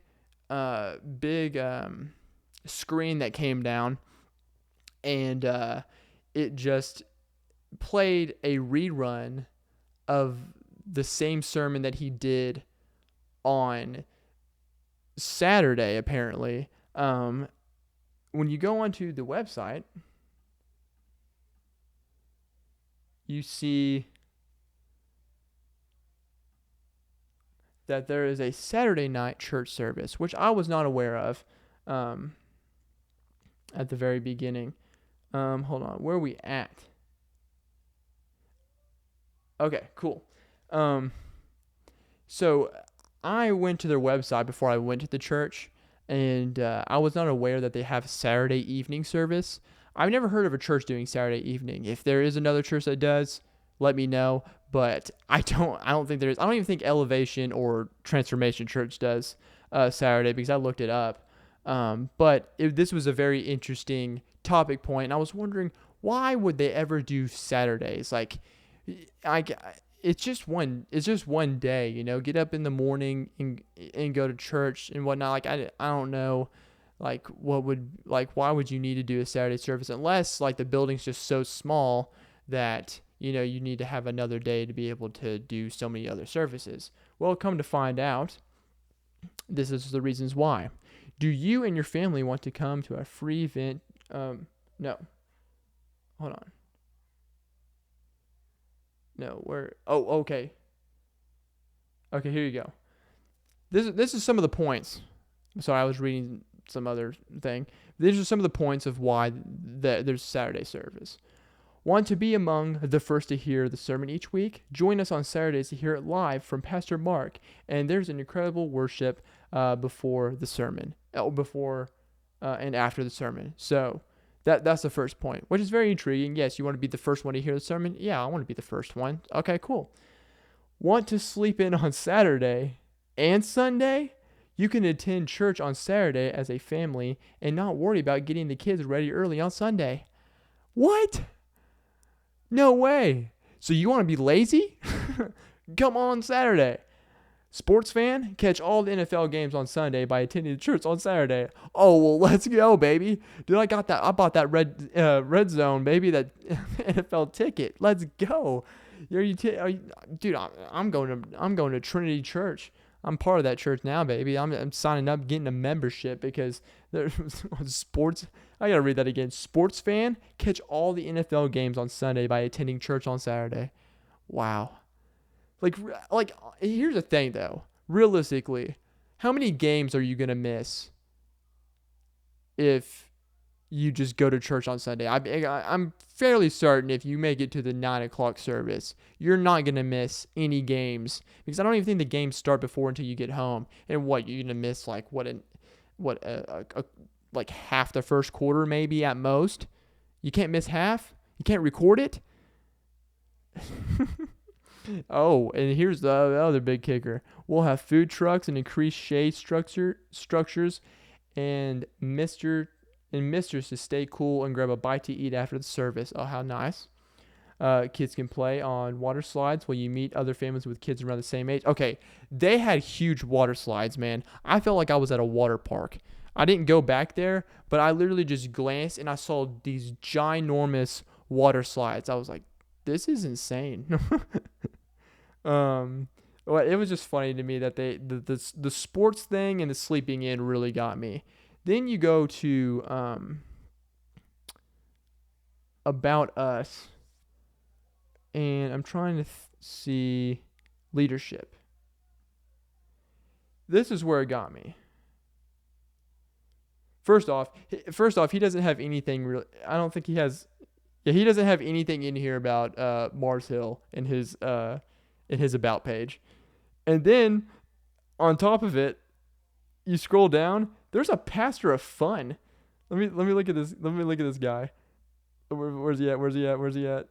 screen that came down, and it just played a rerun of the same sermon that he did on Saturday, apparently. When you go onto the website, you see that there is a Saturday night church service, which I was not aware of at the very beginning. Hold on, where are we at? Okay, cool. So I went to their website before I went to the church, and I was not aware that they have Saturday evening service. I've never heard of a church doing Saturday evening. If there is another church that does, let me know. But I don't think there is. I don't even think Elevation or Transformation Church does Saturday, because I looked it up. But this was a very interesting topic point, and I was wondering, why would they ever do Saturdays? Like, it's just one day, get up in the morning and go to church and whatnot. Like, I don't know, like, why would you need to do a Saturday service, unless like the building's just so small that you need to have another day to be able to do so many other services. Well, come to find out, this is the reasons why. Do you and your family want to come to a free event? No. Hold on. No, okay. Okay, here you go. This is some of the points. Sorry, I was reading some other thing. These are some of the points of why there's Saturday service. Want to be among the first to hear the sermon each week? Join us on Saturdays to hear it live from Pastor Mark. And there's an incredible worship before the sermon, and after the sermon. So that's the first point, which is very intriguing. Yes, you want to be the first one to hear the sermon? Yeah, I want to be the first one. Okay, cool. Want to sleep in on Saturday and Sunday? You can attend church on Saturday as a family and not worry about getting the kids ready early on Sunday. What? No way. So you want to be lazy? Come on Saturday. Sports fan, catch all the NFL games on Sunday by attending the church on Saturday. Oh, well, let's go, baby. Dude, I bought that red zone, baby, that NFL ticket. Let's go. Dude, I'm going to Trinity Church. I'm part of that church now, baby. I'm signing up, getting a membership, because there's sports. I got to read that again. Sports fan, catch all the NFL games on Sunday by attending church on Saturday. Wow. Like, here's the thing, though. Realistically, how many games are you going to miss if you just go to church on Sunday? I'm fairly certain if you make it to the 9 o'clock service, you're not going to miss any games, because I don't even think the games start before until you get home. And what, you're going to miss like like half the first quarter maybe at most? You can't miss half? You can't record it? Oh, and here's the other big kicker. We'll have food trucks and increased shade structures and misters to stay cool and grab a bite to eat after the service. Oh, how nice. Kids can play on water slides while you meet other families with kids around the same age. Okay, they had huge water slides, man. I felt like I was at a water park. I didn't go back there, but I literally just glanced and I saw these ginormous water slides. I was like, this is insane. Well, it was just funny to me that the sports thing and the sleeping in really got me. Then you go to About Us, and I'm trying to see leadership. This is where it got me. First off, he doesn't have anything really. I don't think he has. Yeah, he doesn't have anything in here about Mars Hill in his about page. And then on top of it, you scroll down. There's a pastor of fun. Let me look at this. Let me look at this guy. Where's he at?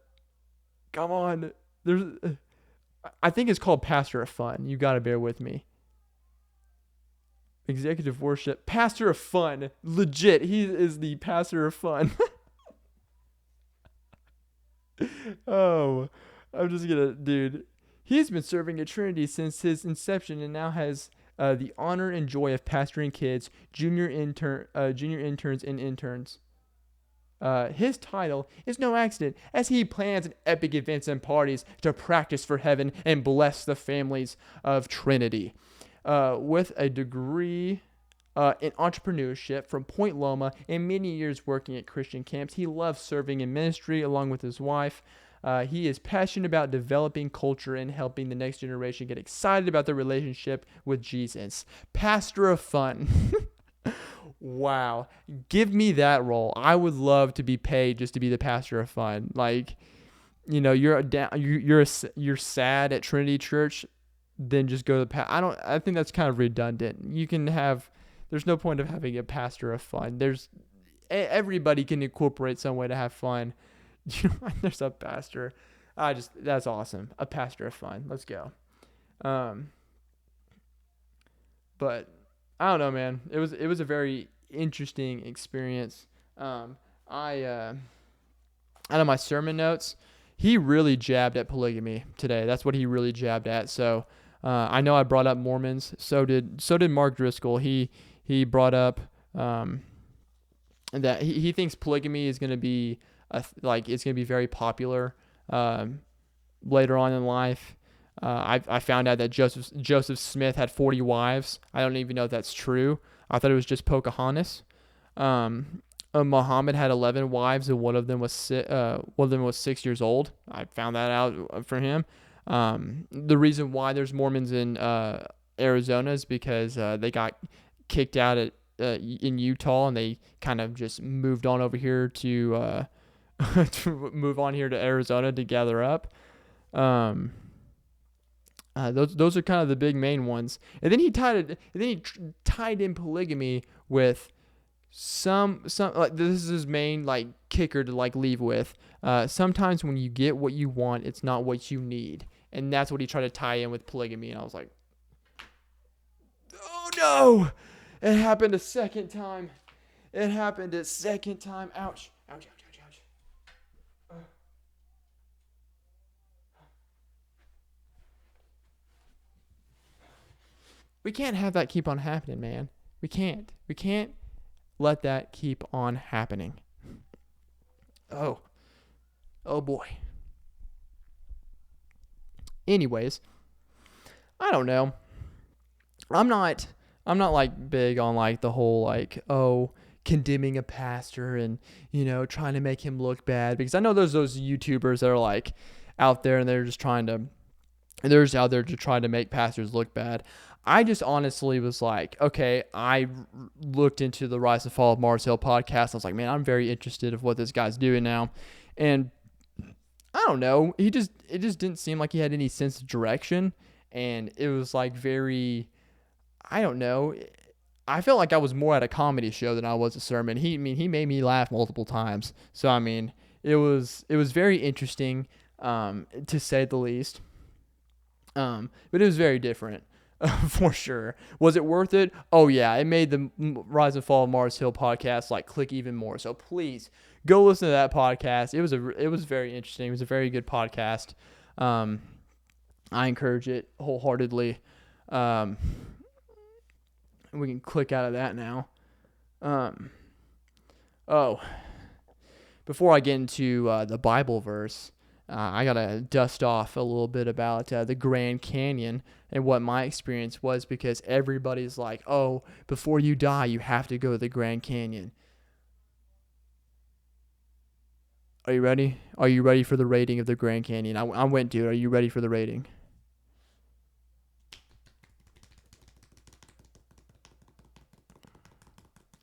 Come on. There's I think it's called Pastor of Fun. You got to bear with me. Executive worship. Pastor of Fun. Legit. He is the pastor of fun. Oh, I'm just going to, dude. He's been serving at Trinity since his inception and now has the honor and joy of pastoring kids, junior interns, and interns. His title is no accident, as he plans epic events and parties to practice for heaven and bless the families of Trinity. With a degree in entrepreneurship from Point Loma and many years working at Christian camps, he loves serving in ministry along with his wife. He is passionate about developing culture and helping the next generation get excited about their relationship with Jesus. Pastor of Fun. Wow. Give me that role. I would love to be paid just to be the pastor of fun. Like, you're sad at Trinity Church, then just go to the I think that's kind of redundant. There's no point of having a pastor of fun. Everybody can incorporate some way to have fun. There's a pastor. That's awesome. A pastor of fun. Let's go. But I don't know, man. It was a very interesting experience. Out of my sermon notes, he really jabbed at polygamy today. That's what he really jabbed at. So I know I brought up Mormons. So did Mark Driscoll. He brought up that he thinks polygamy is going to be it's going to be very popular later on in life. I found out that Joseph Smith had 40 wives. I don't even know if that's true. I thought it was just Pocahontas. Muhammad had 11 wives, and one of them was 6 years old. I found that out from him. The reason why there's Mormons in Arizona is because they got kicked out in Utah, and they kind of just moved on over here to move on here to Arizona to gather up. Those are kind of the big main ones, and then he tied in polygamy with some like this is his main like kicker to like leave with. Sometimes when you get what you want, it's not what you need, and that's what he tried to tie in with polygamy. And I was like, oh no, it happened a second time. Ouch! Ouch! We can't have that keep on happening, man. We can't let that keep on happening. Oh boy. Anyways, I don't know. I'm not like big on like the whole like, condemning a pastor and, trying to make him look bad, because I know there's those YouTubers that are like out there and they're just out there to try to make pastors look bad. I just honestly was like, okay, I looked into the Rise and Fall of Mars Hill podcast. I was like, man, I'm very interested of what this guy's doing now. And I don't know. It just didn't seem like he had any sense of direction. And it was like very, I don't know. I felt like I was more at a comedy show than I was a sermon. He made me laugh multiple times. So, I mean, it was very interesting, to say the least. But it was very different. For sure. Was it worth it? Oh yeah, it made the Rise and Fall of Mars Hill podcast like click even more. So please go listen to that podcast. It was very interesting. It was a very good podcast. I encourage it wholeheartedly. We can click out of that now. Before I get into the Bible verse, I got to dust off a little bit about the Grand Canyon and what my experience was, because everybody's like, oh, before you die, you have to go to the Grand Canyon. Are you ready? Are you ready for the rating of the Grand Canyon? I went, dude. Are you ready for the rating?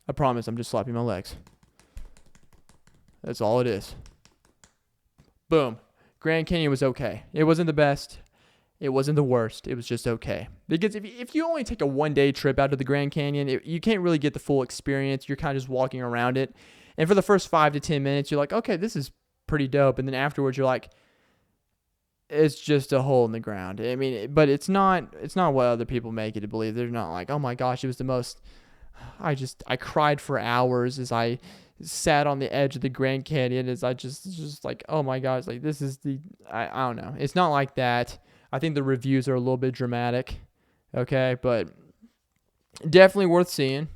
I promise I'm just slapping my legs. That's all it is. Boom. Grand Canyon was okay. It wasn't the best. It wasn't the worst. It was just okay. Because if you only take a one-day trip out to the Grand Canyon, you can't really get the full experience. You're kind of just walking around it. And for the first 5 to 10 minutes, you're like, okay, this is pretty dope. And then afterwards, you're like, it's just a hole in the ground. I mean, but it's not what other people make it to believe. They're not like, oh my gosh, it was the most. I cried for hours as I sat on the edge of the Grand Canyon as I just like, oh my gosh, like this is I don't know. It's not like that. I think the reviews are a little bit dramatic. Okay, but definitely worth seeing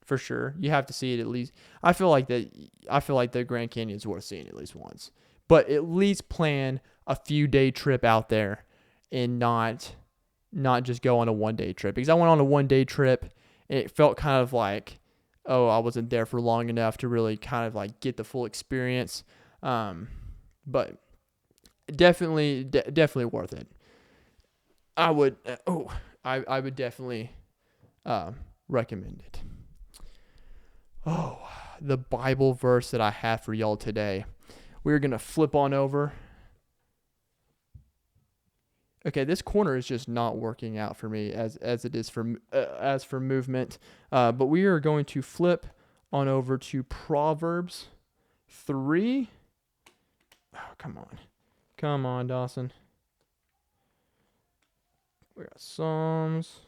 for sure. You have to see it at least. I feel like the Grand Canyon is worth seeing at least once. But at least plan a few day trip out there and not just go on a 1 day trip. Because I went on a 1 day trip and it felt kind of like, oh, I wasn't there for long enough to really kind of like get the full experience. But definitely worth it. I would definitely recommend it. Oh, the Bible verse that I have for y'all today. We're going to flip on over. Okay, this corner is just not working out for me as it is for movement. But we are going to flip on over to Proverbs 3. Oh, come on. Come on, Dawson. We got Psalms,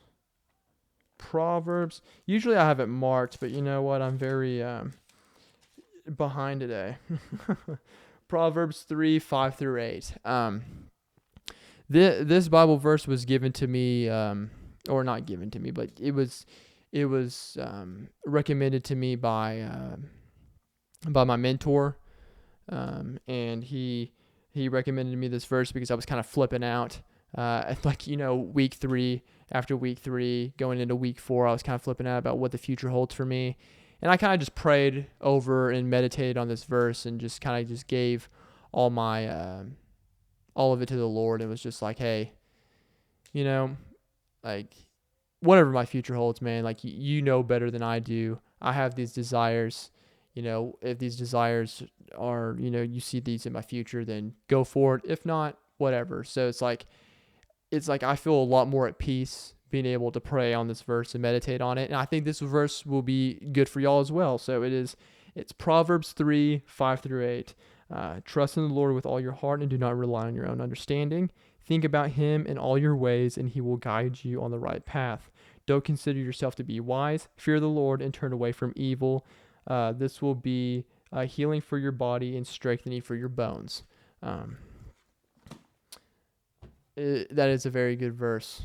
Proverbs. Usually I have it marked, but you know what? I'm very behind today. Proverbs 3, 5 through 8. This Bible verse was given to me, or not given to me, but it was recommended to me by my mentor, and he recommended me this verse because I was kind of flipping out. Week 3, after week 3, going into week 4, I was kind of flipping out about what the future holds for me. And I kind of just prayed over and meditated on this verse and just kind of just gave all of it to the Lord. It was just like, hey, like whatever my future holds, man, like you know better than I do. I have these desires. If these desires are, you see these in my future, then go for it. If not, whatever. So it's like I feel a lot more at peace being able to pray on this verse and meditate on it. And I think this verse will be good for y'all as well. So it's Proverbs 3, 5 through 8. Trust in the Lord with all your heart and do not rely on your own understanding. Think about him in all your ways and he will guide you on the right path. Don't consider yourself to be wise. Fear the Lord and turn away from evil. This will be healing for your body and strengthening for your bones. That is a very good verse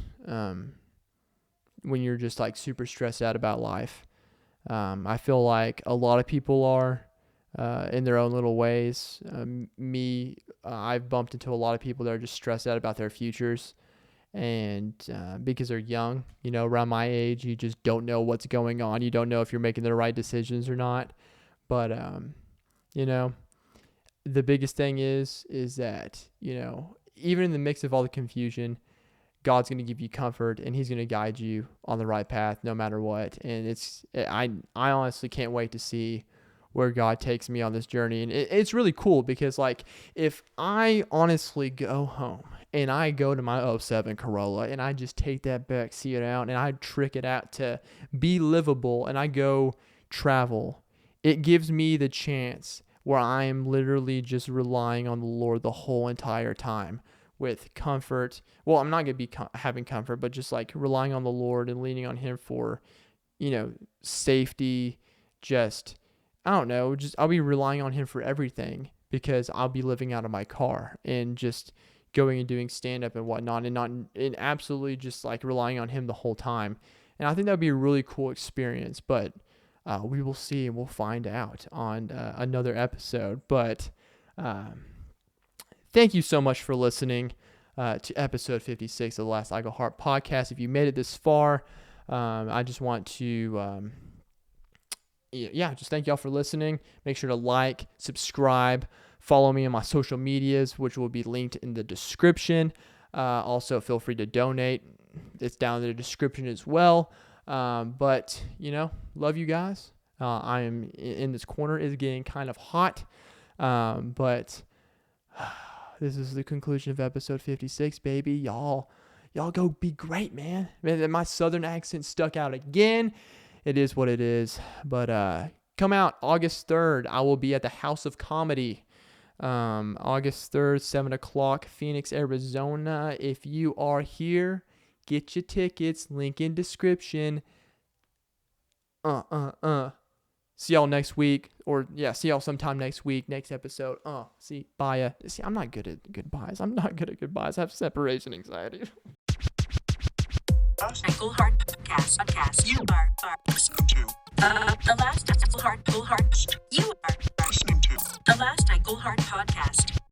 when you're just like super stressed out about life. I feel like a lot of people are in their own little ways. I've bumped into a lot of people that are just stressed out about their futures. And because they're young, around my age, you just don't know what's going on. You don't know if you're making the right decisions or not. But, the biggest thing is that, even in the mix of all the confusion, God's going to give you comfort and he's going to guide you on the right path no matter what. And I honestly can't wait to see where God takes me on this journey. And it's really cool because like, if I honestly go home and I go to my 07 Corolla and I just take that back seat out and I trick it out to be livable and I go travel, it gives me the chance where I am literally just relying on the Lord the whole entire time with comfort. Well, I'm not going to be having comfort, but just like relying on the Lord and leaning on him for, safety. Just, I don't know, I'll be relying on him for everything because I'll be living out of my car and just going and doing stand-up and whatnot and absolutely just like relying on him the whole time. And I think that would be a really cool experience, but we will see and we'll find out on another episode. But thank you so much for listening to episode 56 of the Last I Go Heart podcast. If you made it this far, I just want to, just thank y'all for listening. Make sure to like, subscribe, follow me on my social medias, which will be linked in the description. Also, feel free to donate. It's down in the description as well. But, love you guys. I am in this corner. Is getting kind of hot. But this is the conclusion of episode 56, baby. Y'all go be great, man. My southern accent stuck out again. It is what it is. But come out August 3rd. I will be at the House of Comedy. August 3rd, 7 o'clock, Phoenix, Arizona. If you are here, get your tickets. Link in description. See y'all next week. See y'all sometime next week, next episode. Bye. See, I'm not good at goodbyes. I have separation anxiety. Glehart podcast. You are listening to the last Glehart. You are listening to the last Glehart podcast.